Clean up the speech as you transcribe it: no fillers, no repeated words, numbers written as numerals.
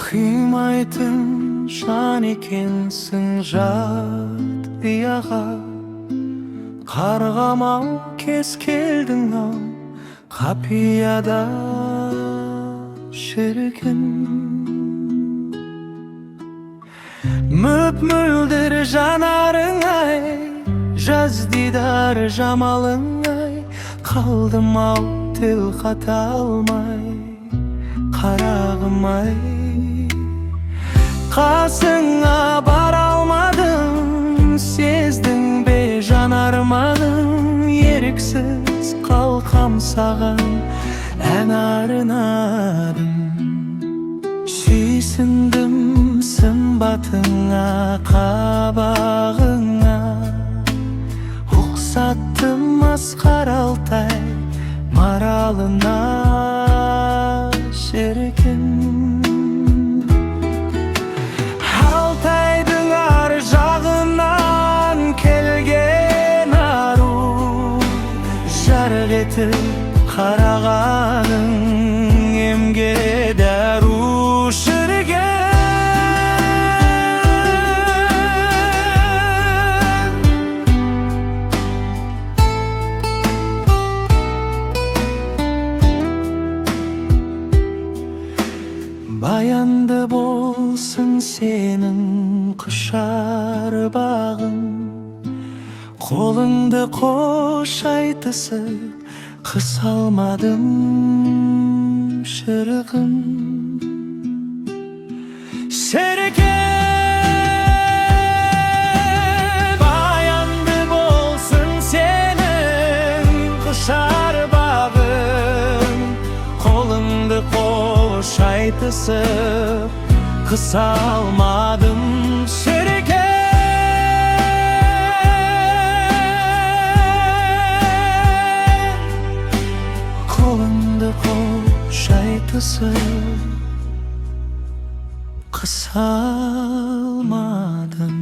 қимайтын жан екенсің жат ұяға. Қарғамау кез келдің ау қапияда шіркін. Мөп-мөлдір жанарың ай, жаз дидар жамалың ай. Қалдым ау тіл қата алмай, қарағым ай. Қасыңа бара алмадым, сездің бе жанарманым. Еріксіз қалқам саған ән арнадым. Сүйсіндім сымбатыңа, қабағыңа. Ұқсаттым асқар алтай маралына шіркін. Алтайдың ар жағынан келген ару, жарық етіп қарағаның емге дәру шіркін. Баянды болсын сенің құшар бағың, қолыңды қош айтысып қыса алмадым шіркін. Баянды болсын сенің құшар бағың, қолыңды қош айтысып қыса алмадым шіркін. Қолыңды қош айтысып қыса алмадым.